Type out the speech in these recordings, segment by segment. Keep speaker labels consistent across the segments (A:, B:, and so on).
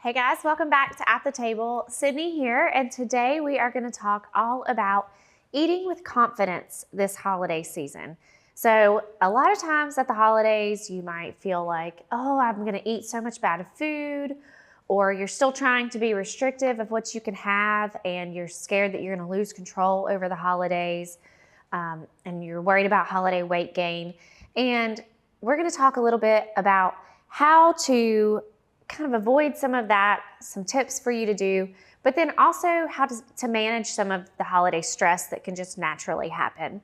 A: Hey guys, welcome back to At the Table. Sydney here, and today we are going to talk all about eating with confidence this holiday season. So a lot of times at the holidays, you might feel like, oh, I'm going to eat so much bad food, or you're still trying to be restrictive of what you can have, and you're scared that you're going to lose control over the holidays, and you're worried about holiday weight gain. And we're going to talk a little bit about how to kind of avoid some of that, some tips for you to do, but then also how to manage some of the holiday stress that can just naturally happen.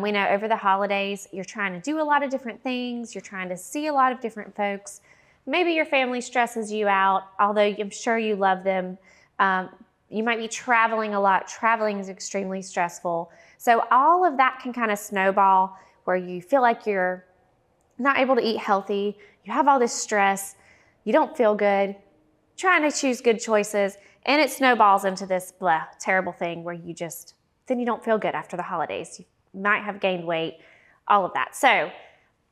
A: We know over the holidays, you're trying to do a lot of different things. You're trying to see a lot of different folks. Maybe your family stresses you out, although I'm sure you love them. You might be traveling a lot. Traveling is extremely stressful. So all of that can kind of snowball where you feel like you're not able to eat healthy. You have all this stress. You don't feel good, trying to choose good choices, and it snowballs into this terrible thing where then you don't feel good after the holidays. You might have gained weight, all of that. So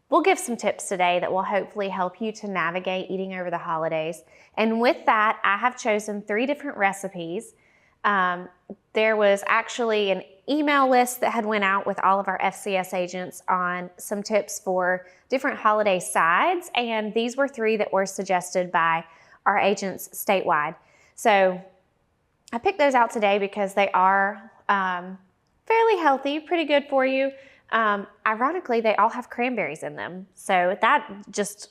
A: we'll give some tips today that will hopefully help you to navigate eating over the holidays. And with that, I have chosen 3 different recipes. There was actually an email list that had went out with all of our FCS agents on some tips for different holiday sides, and these were 3 that were suggested by our agents statewide. So I picked those out today because they are fairly healthy, pretty good for you. Ironically, they all have cranberries in them. So that just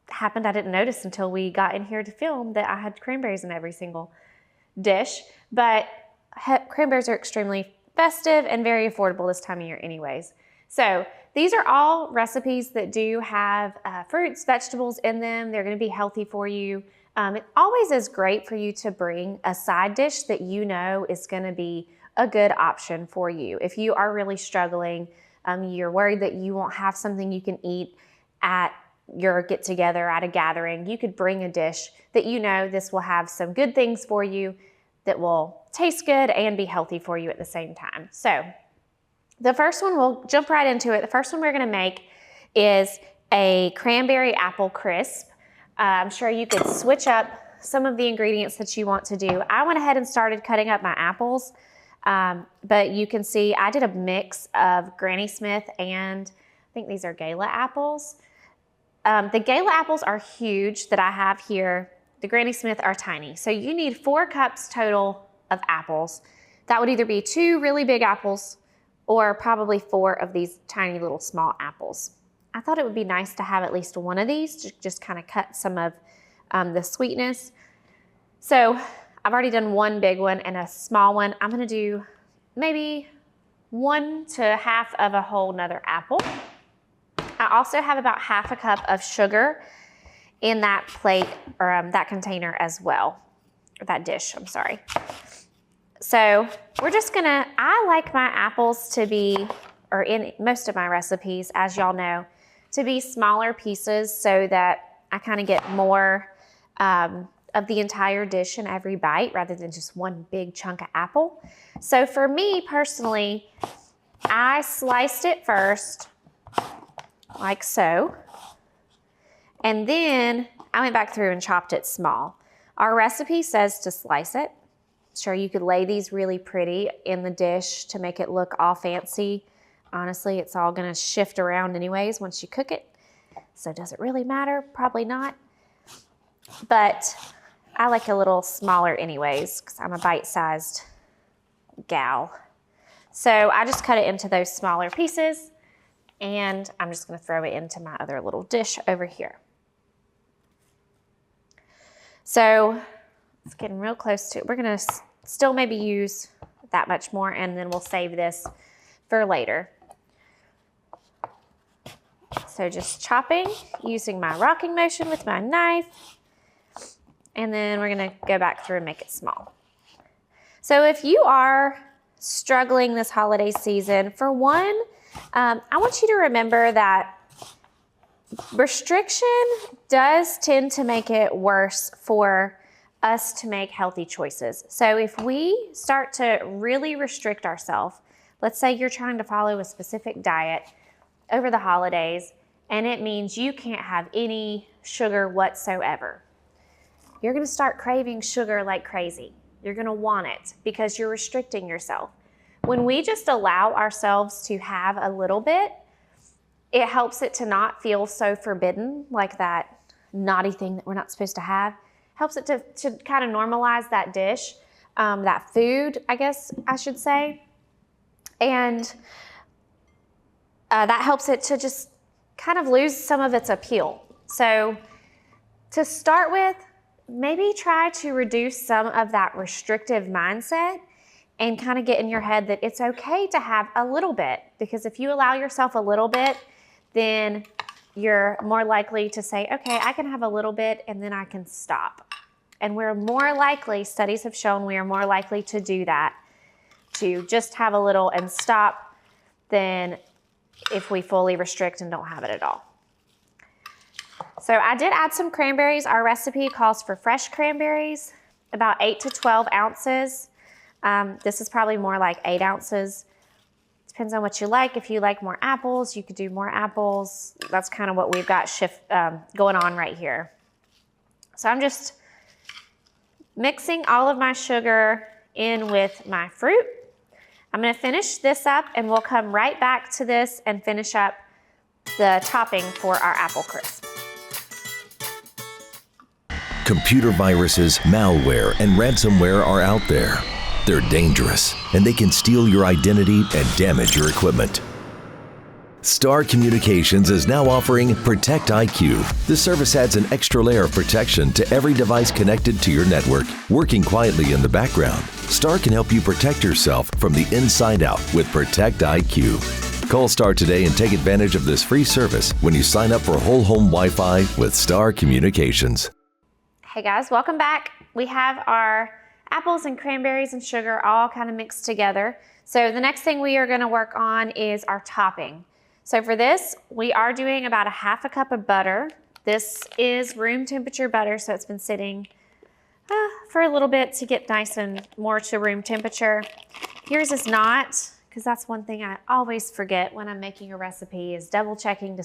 A: happened. I didn't notice until we got in here to film that I had cranberries in every single dish, but cranberries are extremely festive and very affordable this time of year anyways. So these are all recipes that do have fruits, vegetables in them. They're going to be healthy for you. It always is great for you to bring a side dish that you know is going to be a good option for you. If you are really struggling, you're worried that you won't have something you can eat at your get-together, at a gathering, you could bring a dish that you know this will have some good things for you that will taste good and be healthy for you at the same time. So the first one, we'll jump right into it. The first one we're going to make is a cranberry apple crisp. I'm sure you could switch up some of the ingredients that you want to do. I went ahead and started cutting up my apples, but you can see I did a mix of Granny Smith and I think these are Gala apples. The Gala apples are huge that I have here. The Granny Smith are tiny. So you need 4 cups total of apples. That would either be 2 really big apples or probably 4 of these tiny little small apples. I thought it would be nice to have at least one of these to just kind of cut some of the sweetness. So I've already done 1 big one and a small one. I'm gonna do maybe 1 to half of a whole nother apple. I also have about half a cup of sugar in that plate or that container as well, or that dish, I'm sorry. So we're just gonna, I like my apples to be, or in most of my recipes, as y'all know, to be smaller pieces so that I kind of get more of the entire dish in every bite rather than just one big chunk of apple. So for me personally, I sliced it first, like so. And then I went back through and chopped it small. Our recipe says to slice it. Sure, you could lay these really pretty in the dish to make it look all fancy. Honestly, it's all gonna shift around anyways once you cook it. So does it really matter? Probably not. But I like a little smaller anyways because I'm a bite-sized gal. So I just cut it into those smaller pieces and I'm just gonna throw it into my other little dish over here. So it's getting real close to it. We're gonna still maybe use that much more and then we'll save this for later. So just chopping, using my rocking motion with my knife, and then we're gonna go back through and make it small. So if you are struggling this holiday season, for one, I want you to remember that restriction does tend to make it worse for us to make healthy choices. So if we start to really restrict ourselves, let's say you're trying to follow a specific diet over the holidays, and it means you can't have any sugar whatsoever. you're gonna start craving sugar like crazy. You're gonna want it because you're restricting yourself. When we just allow ourselves to have a little bit, it helps it to not feel so forbidden, like that naughty thing that we're not supposed to have. Helps it to kind of normalize that dish, that food, I guess I should say. And that helps it to just kind of lose some of its appeal. So to start with, maybe try to reduce some of that restrictive mindset and kind of get in your head that it's okay to have a little bit, because if you allow yourself a little bit, then you're more likely to say, okay, I can have a little bit and then I can stop. And we're more likely, studies have shown we are more likely to do that, to just have a little and stop, than if we fully restrict and don't have it at all. So I did add some cranberries. Our recipe calls for fresh cranberries, about 8 to 12 ounces. This is probably more like 8 ounces. Depends on what you like. If you like more apples, you could do more apples. That's kind of what we've got going on right here. So I'm just mixing all of my sugar in with my fruit. I'm gonna finish this up and we'll come right back to this and finish up the topping for our apple crisp.
B: Computer viruses, malware, and ransomware are out there. They're dangerous, and they can steal your identity and damage your equipment. Star Communications is now offering Protect IQ. This service adds an extra layer of protection to every device connected to your network, working quietly in the background. Star can help you protect yourself from the inside out with Protect IQ. Call Star today and take advantage of this free service when you sign up for whole home Wi-Fi with Star Communications.
A: Hey guys, welcome back. We have our apples and cranberries and sugar all kind of mixed together. So the next thing we are going to work on is our topping. So for this, we are doing about a half a cup of butter. This is room temperature butter, so it's been sitting for a little bit to get nice and more to room temperature. Yours is not, because that's one thing I always forget when I'm making a recipe, is double checking to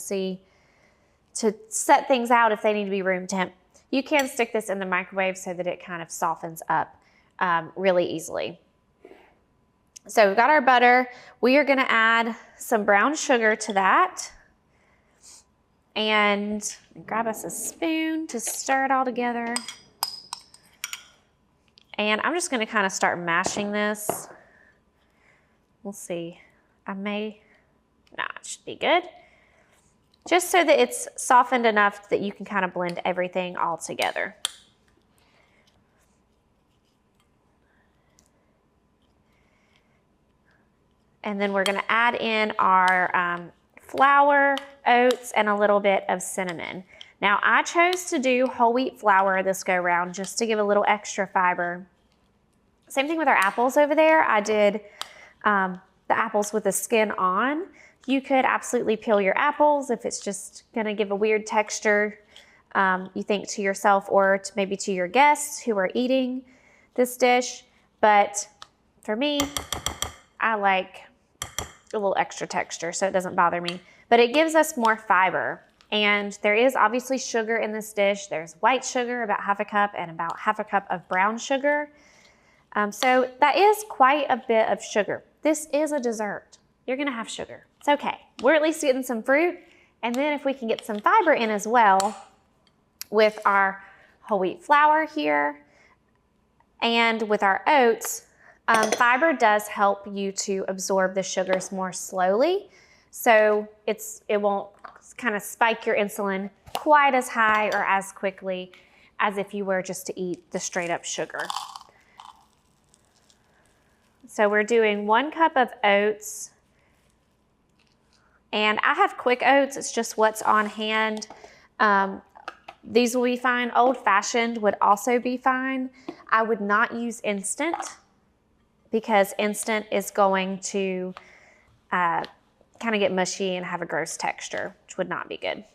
A: set things out if they need to be room temp. You can stick this in the microwave so that it kind of softens up really easily. So we've got our butter. We are going to add some brown sugar to that. And grab us a spoon to stir it all together. And I'm just going to kind of start mashing this. We'll see. It should be good. Just so that it's softened enough that you can kind of blend everything all together. And then we're going to add in our flour, oats, and a little bit of cinnamon. Now, I chose to do whole wheat flour this go round just to give a little extra fiber. Same thing with our apples over there. I did the apples with the skin on. You could absolutely peel your apples if it's just going to give a weird texture, you think, to yourself or maybe to your guests who are eating this dish. But for me, I like a little extra texture, so it doesn't bother me. But it gives us more fiber. And there is obviously sugar in this dish. There's white sugar, about half a cup, and about half a cup of brown sugar. So that is quite a bit of sugar. This is a dessert. You're gonna have sugar. It's okay. We're at least getting some fruit. And then if we can get some fiber in as well with our whole wheat flour here and with our oats, fiber does help you to absorb the sugars more slowly. So it won't kind of spike your insulin quite as high or as quickly as if you were just to eat the straight up sugar. So we're doing 1 cup of oats. And I have quick oats. It's just what's on hand. These will be fine. Old-fashioned would also be fine. I would not use instant because instant is going to kind of get mushy and have a gross texture, which would not be good.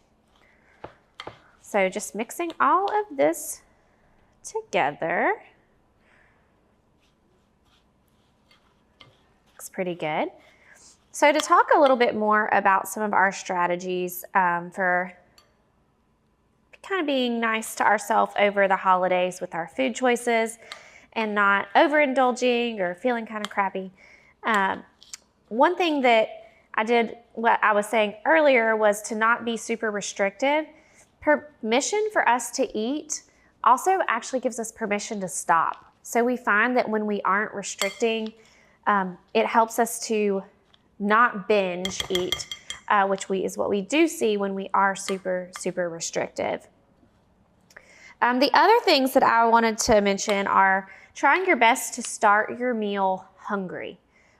A: So just mixing all of this together. Looks pretty good. So to talk a little bit more about some of our strategies for kind of being nice to ourselves over the holidays with our food choices and not overindulging or feeling kind of crappy. One thing that I did, what I was saying earlier, was to not be super restrictive. Permission for us to eat also actually gives us permission to stop. So we find that when we aren't restricting, it helps us to not binge eat, which is what we do see when we are super, super restrictive. The other things that I wanted to mention are trying your best to start your meal hungry.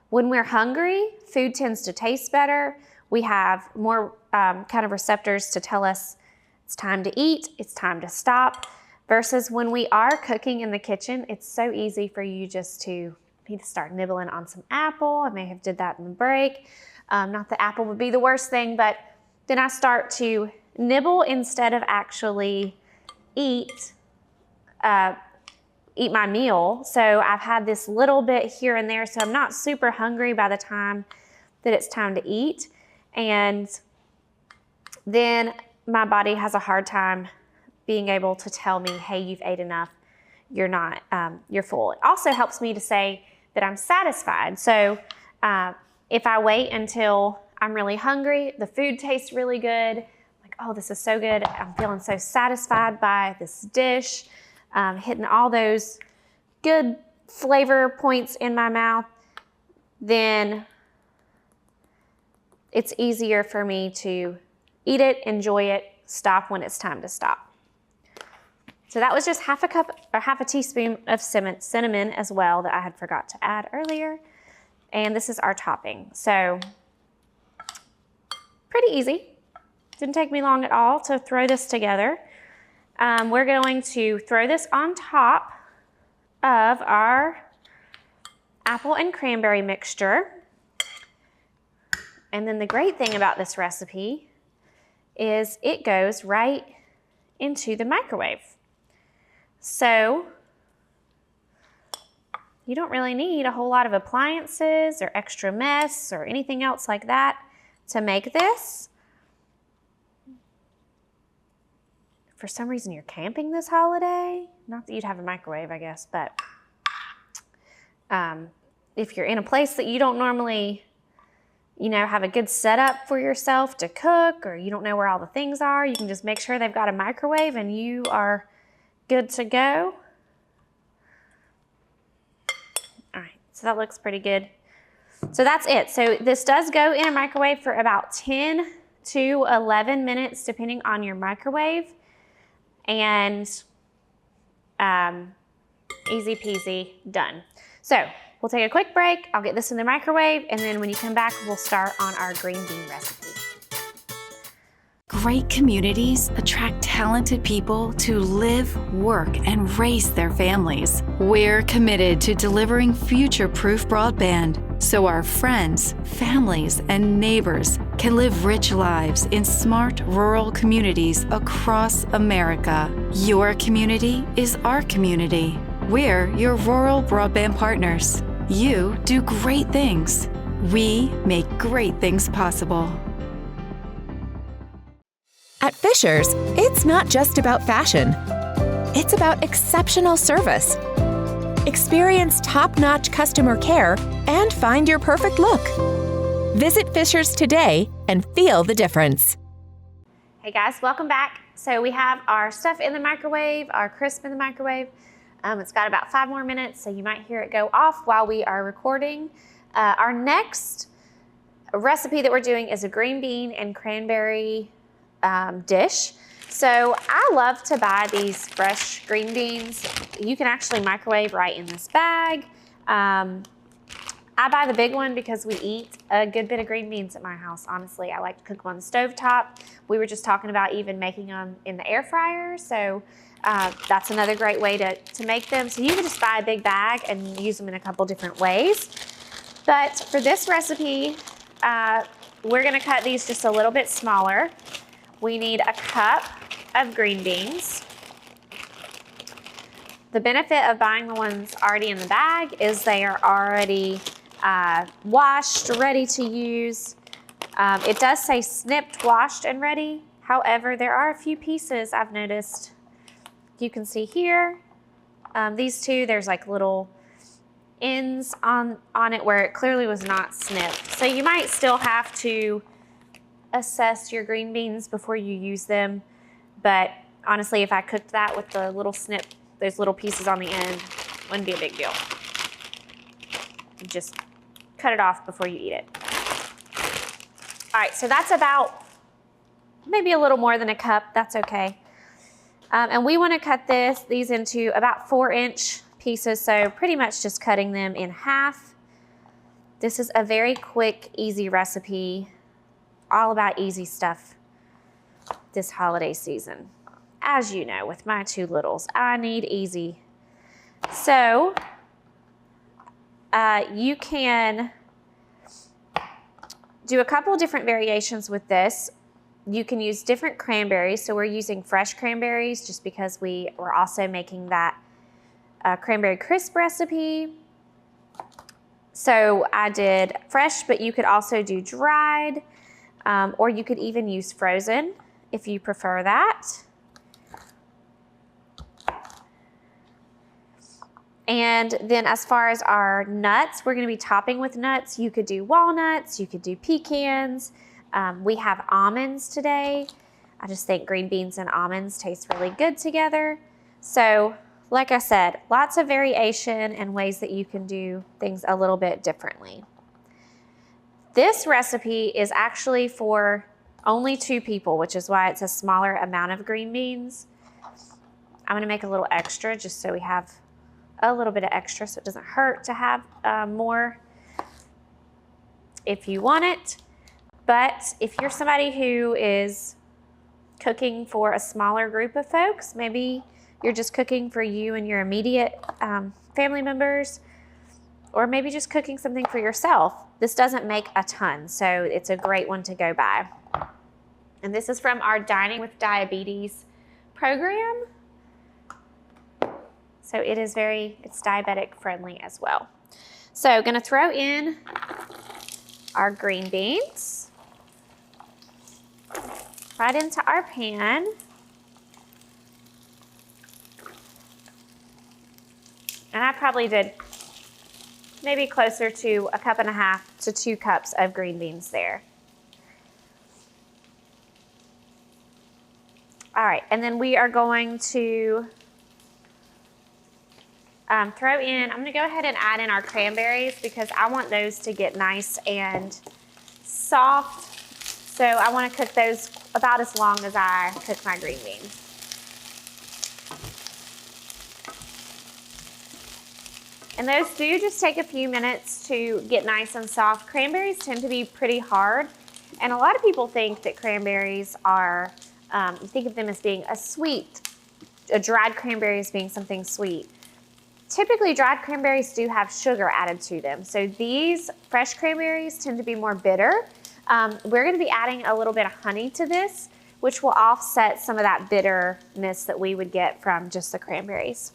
A: When we're hungry, food tends to taste better. We have more kind of receptors to tell us it's time to eat, it's time to stop, versus when we are cooking in the kitchen, it's so easy for you just to start nibbling on some apple. I may have did that in the break. Not that apple would be the worst thing, but then I start to nibble instead of actually eat my meal. So I've had this little bit here and there, so I'm not super hungry by the time that it's time to eat. And then my body has a hard time being able to tell me, hey, you've ate enough, you're not, you're full. It also helps me to say that I'm satisfied. So if I wait until I'm really hungry, the food tastes really good, like, oh, this is so good, I'm feeling so satisfied by this dish, hitting all those good flavor points in my mouth, then it's easier for me to eat it, enjoy it, stop when it's time to stop. So that was just half a cup or half a teaspoon of cinnamon as well that I had forgot to add earlier. And this is our topping. So pretty easy. Didn't take me long at all to throw this together. We're going to throw this on top of our apple and cranberry mixture. And then the great thing about this recipe is it goes right into the microwave. So you don't really need a whole lot of appliances or extra mess or anything else like that to make this. For some reason you're camping this holiday, not that you'd have a microwave, I guess, but if you're in a place that you don't normally, have a good setup for yourself to cook, or you don't know where all the things are, you can just make sure they've got a microwave and you are good to go. All right, so that looks pretty good. So that's it. So this does go in a microwave for about 10 to 11 minutes, depending on your microwave. And easy peasy, done. So we'll take a quick break. I'll get this in the microwave, and then when you come back, we'll start on our green bean recipe.
C: Great communities attract talented people to live, work, and raise their families. We're committed to delivering future-proof broadband so our friends, families, and neighbors can live rich lives in smart rural communities across America. Your community is our community. We're your rural broadband partners. You do great things. We make great things possible.
D: At Fisher's, it's not just about fashion. It's about exceptional service. Experience top-notch customer care and find your perfect look. Visit Fisher's today and feel the difference.
A: Hey guys, welcome back. So we have our stuff in the microwave, our crisp in the microwave. It's got about 5 more minutes, so you might hear it go off while we are recording. Our next recipe that we're doing is a green bean and cranberry dish. So I love to buy these fresh green beans. You can actually microwave right in this bag. I buy the big one because we eat a good bit of green beans at my house. Honestly, I like to cook them on the stovetop. We were just talking about even making them in the air fryer. So that's another great way to make them. So you can just buy a big bag and use them in a couple different ways. But for this recipe, we're gonna cut these just a little bit smaller. We need a cup of green beans. The benefit of buying the ones already in the bag is they are already washed, ready to use. It does say snipped, washed, and ready. However, there are a few pieces I've noticed. You can see here, these two, there's like little ends on it where it clearly was not snipped. So you might still have to assess your green beans before you use them. But honestly, if I cooked that with the little snip, those little pieces on the end, wouldn't be a big deal. Just cut it off before you eat it. All right, so that's about maybe a little more than a cup. That's okay. And we want to cut these into about 4-inch pieces, so pretty much just cutting them in half. This is a very quick, easy recipe, all about easy stuff this holiday season. As you know, with my 2 littles, I need easy. So you can do a couple different variations with this. You can use different cranberries. So we're using fresh cranberries just because we were also making that cranberry crisp recipe. So I did fresh, but you could also do dried, or you could even use frozen if you prefer that. And then as far as our nuts, we're going to be topping with nuts. You could do walnuts, you could do pecans. We have almonds today. I just think green beans and almonds taste really good together. So like I said, lots of variation and ways that you can do things a little bit differently. This recipe is actually for only 2 people, which is why it's a smaller amount of green beans. I'm going to make a little extra just so we have a little bit of extra so it doesn't hurt to have more if you want it. But if you're somebody who is cooking for a smaller group of folks, maybe you're just cooking for you and your immediate family members, or maybe just cooking something for yourself, this doesn't make a ton, so it's a great one to go by. And this is from our Dining with Diabetes program. So it's diabetic friendly as well. So gonna throw in our green beans right into our pan. And I probably did maybe closer to 1.5 cups to 2 cups of green beans there. All right, and then we are going to I'm gonna go ahead and add in our cranberries because I want those to get nice and soft. So I wanna cook those about as long as I cook my green beans. And those do just take a few minutes to get nice and soft. Cranberries tend to be pretty hard. And a lot of people think that cranberries are, think of them as being a dried cranberry as being something sweet. Typically, dried cranberries do have sugar added to them. So these fresh cranberries tend to be more bitter. We're gonna be adding a little bit of honey to this, which will offset some of that bitterness that we would get from just the cranberries.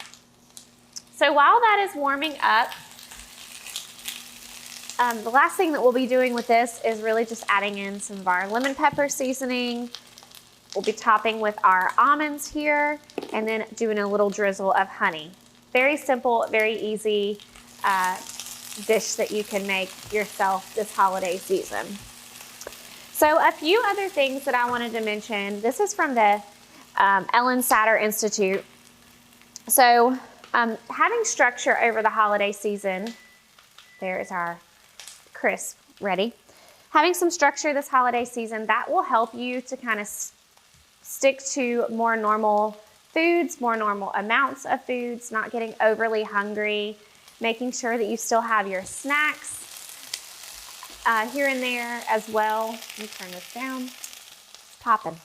A: So while that is warming up, the last thing that we'll be doing with this is really just adding in some of our lemon pepper seasoning. We'll be topping with our almonds here and then doing a little drizzle of honey. Very simple, very easy dish that you can make yourself this holiday season. So a few other things that I wanted to mention. This is from the Ellen Satter Institute. So having structure over the holiday season, there is our crisp ready. Having some structure this holiday season, that will help you to kind of stick to more normal foods, more normal amounts of foods, not getting overly hungry, making sure that you still have your snacks here and there as well. Let me turn this down. It's popping.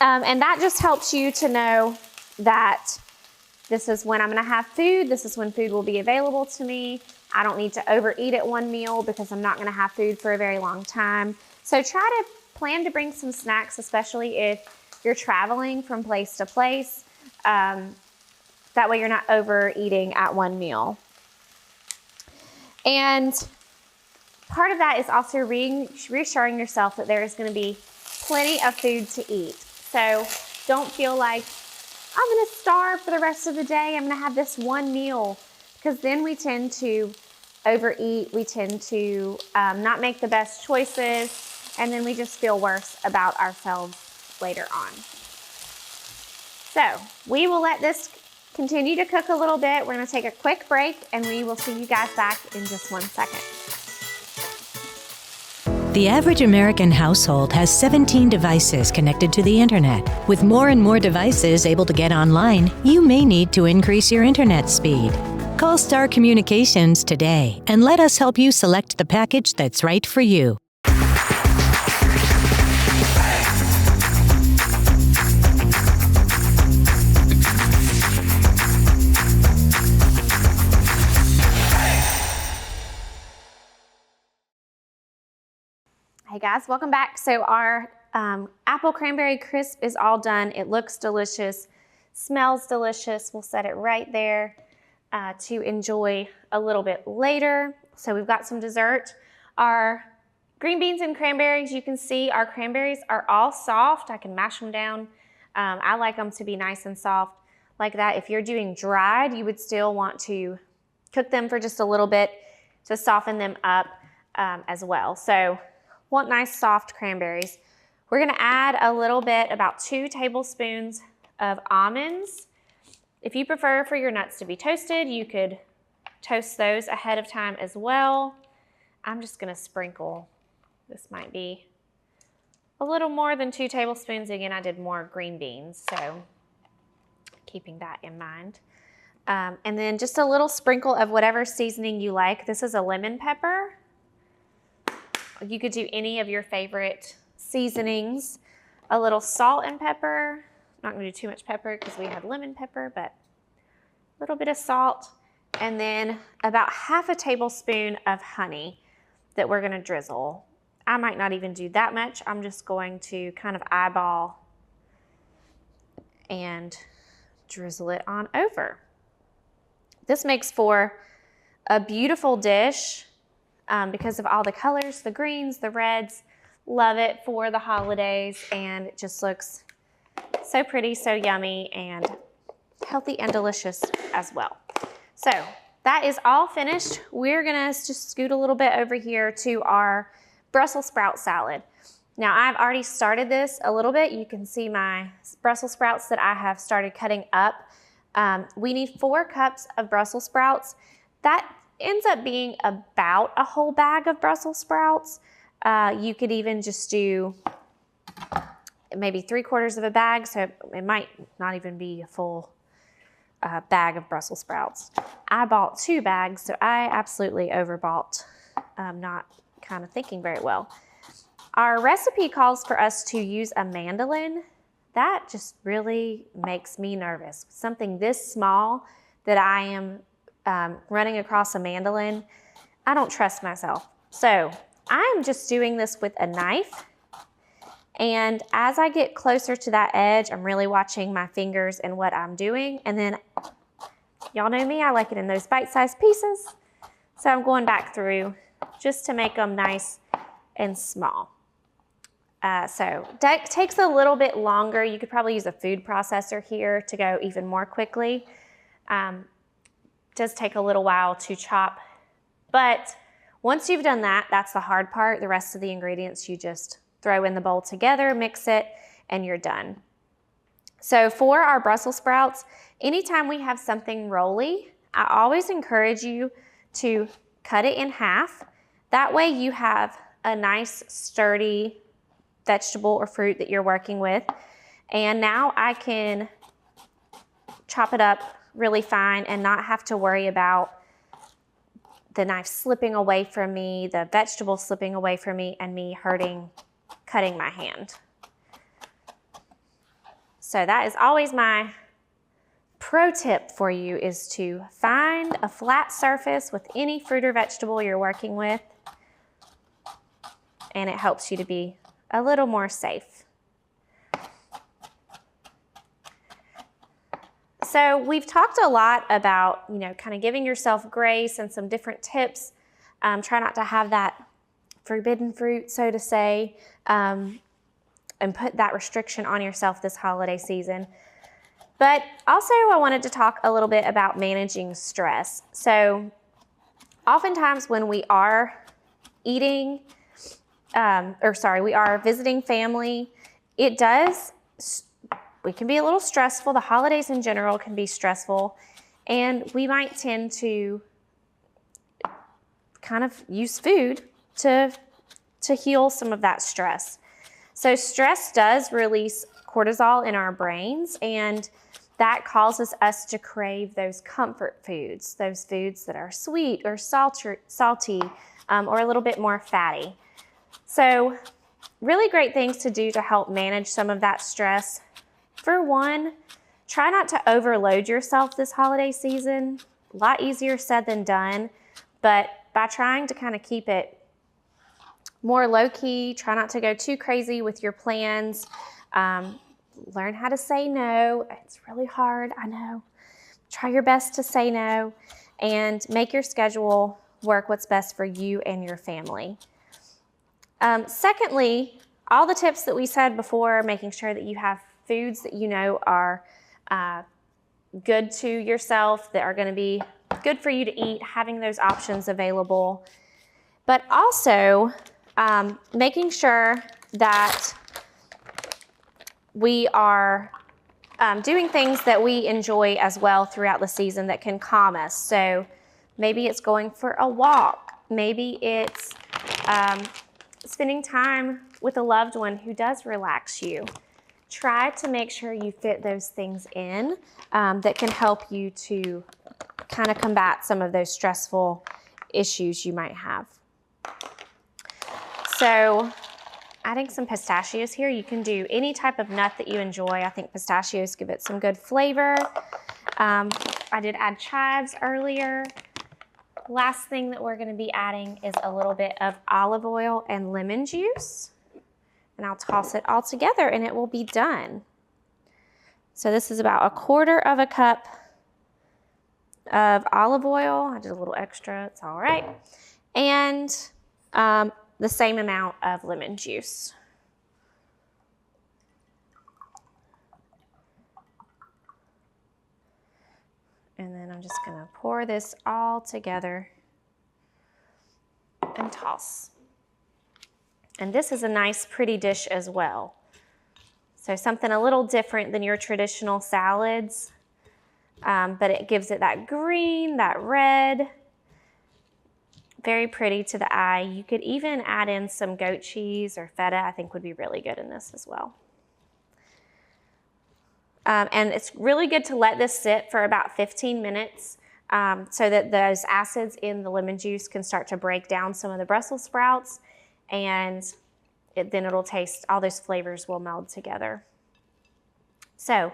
A: And that just helps you to know that this is when I'm gonna have food. This is when food will be available to me. I don't need to overeat at one meal because I'm not gonna have food for a very long time. So try to plan to bring some snacks, especially if you're traveling from place to place. That way you're not overeating at one meal. And part of that is also reassuring yourself that there is gonna be plenty of food to eat. So don't feel like I'm gonna starve for the rest of the day. I'm gonna have this one meal, because then we tend to overeat. We tend to not make the best choices, and then we just feel worse about ourselves later on. So we will let this continue to cook a little bit. We're gonna take a quick break, and we will see you guys back in just 1 second.
E: The average American household has 17 devices connected to the internet. With more and more devices able to get online, you may need to increase your internet speed. Call Star Communications today and let us help you select the package that's right for you.
A: Hey guys, welcome back. So our apple cranberry crisp is all done. It looks delicious, smells delicious. We'll set it right there to enjoy a little bit later. So we've got some dessert. Our green beans and cranberries, you can see our cranberries are all soft. I can mash them down. I like them to be nice and soft like that. If you're doing dried, you would still want to cook them for just a little bit to soften them up as well. So want nice soft cranberries. We're gonna add a little bit, about 2 tablespoons of almonds. If you prefer for your nuts to be toasted, you could toast those ahead of time as well. I'm just gonna sprinkle. This might be a little more than 2 tablespoons. Again, I did more green beans, so keeping that in mind. And then just a little sprinkle of whatever seasoning you like. This is a lemon pepper. You could do any of your favorite seasonings. A little salt and pepper. Not gonna do too much pepper because we have lemon pepper, but a little bit of salt. And then about half a tablespoon of honey that we're gonna drizzle. I might not even do that much. I'm just going to kind of eyeball and drizzle it on over. This makes for a beautiful dish. Because of all the colors, the greens, the reds. Love it for the holidays, and it just looks so pretty, so yummy, and healthy and delicious as well. So that is all finished. We're gonna just scoot a little bit over here to our Brussels sprout salad. Now I've already started this a little bit. You can see my Brussels sprouts that I have started cutting up. We need 4 cups of Brussels sprouts. That ends up being about a whole bag of Brussels sprouts. You could even just do maybe 3/4 of a bag, so it might not even be a full bag of Brussels sprouts. I bought 2 bags, so I absolutely overbought, not kind of thinking very well. Our recipe calls for us to use a mandolin. That just really makes me nervous. Something this small that I am running across a mandolin, I don't trust myself. So I'm just doing this with a knife. And as I get closer to that edge, I'm really watching my fingers and what I'm doing. And then, y'all know me, I like it in those bite-sized pieces. So I'm going back through just to make them nice and small. So that takes a little bit longer. You could probably use a food processor here to go even more quickly. Does take a little while to chop, but once you've done that, that's the hard part. The rest of the ingredients you just throw in the bowl together, mix it, and you're done. So for our Brussels sprouts, anytime we have something rolly, I always encourage you to cut it in half. That way you have a nice sturdy vegetable or fruit that you're working with. And now I can chop it up really fine and not have to worry about the knife slipping away from me, the vegetable slipping away from me, and me cutting my hand. So that is always my pro tip for you, is to find a flat surface with any fruit or vegetable you're working with, and it helps you to be a little more safe. So we've talked a lot about, kind of giving yourself grace and some different tips. Try not to have that forbidden fruit, so to say. put that restriction on yourself this holiday season. But also I wanted to talk a little bit about managing stress. So oftentimes when we are we are visiting family, we can be a little stressful. The holidays in general can be stressful, and we might tend to kind of use food to heal some of that stress. So stress does release cortisol in our brains, and that causes us to crave those comfort foods, those foods that are sweet or salty, or a little bit more fatty. So really great things to do to help manage some of that stress. For one, try not to overload yourself this holiday season. A lot easier said than done, but by trying to kind of keep it more low-key, try not to go too crazy with your plans. Learn how to say no. It's really hard, I know. Try your best to say no and make your schedule work what's best for you and your family. Secondly, all the tips that we said before, making sure that you have foods that you know are good to yourself, that are going to be good for you to eat, having those options available. But also making sure that we are doing things that we enjoy as well throughout the season that can calm us. So maybe it's going for a walk. Maybe it's spending time with a loved one who does relax you. Try to make sure you fit those things in that can help you to kind of combat some of those stressful issues you might have. So adding some pistachios here. You can do any type of nut that you enjoy. I think pistachios give it some good flavor. I did add chives earlier. Last thing that we're going to be adding is a little bit of olive oil and lemon juice. And I'll toss it all together and it will be done. So this is about 1/4 cup of olive oil. I did a little extra, it's all right. And the same amount of lemon juice. And then I'm just gonna pour this all together and toss. And this is a nice, pretty dish as well. So something a little different than your traditional salads, but it gives it that green, that red, very pretty to the eye. You could even add in some goat cheese or feta, I think would be really good in this as well. And it's really good to let this sit for about 15 minutes so that those acids in the lemon juice can start to break down some of the Brussels sprouts, and then it'll taste, all those flavors will meld together. So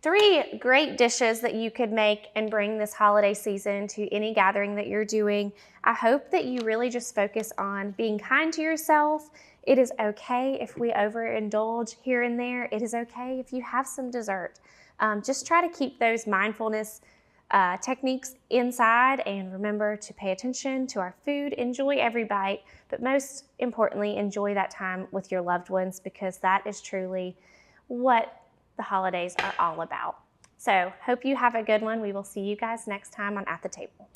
A: 3 great dishes that you could make and bring this holiday season to any gathering that you're doing. I hope that you really just focus on being kind to yourself. It is okay if we overindulge here and there. It is okay if you have some dessert. Just try to keep those mindfulness techniques inside, and remember to pay attention to our food. Enjoy every bite, but most importantly, enjoy that time with your loved ones, because that is truly what the holidays are all about. So hope you have a good one. We will see you guys next time on At the Table.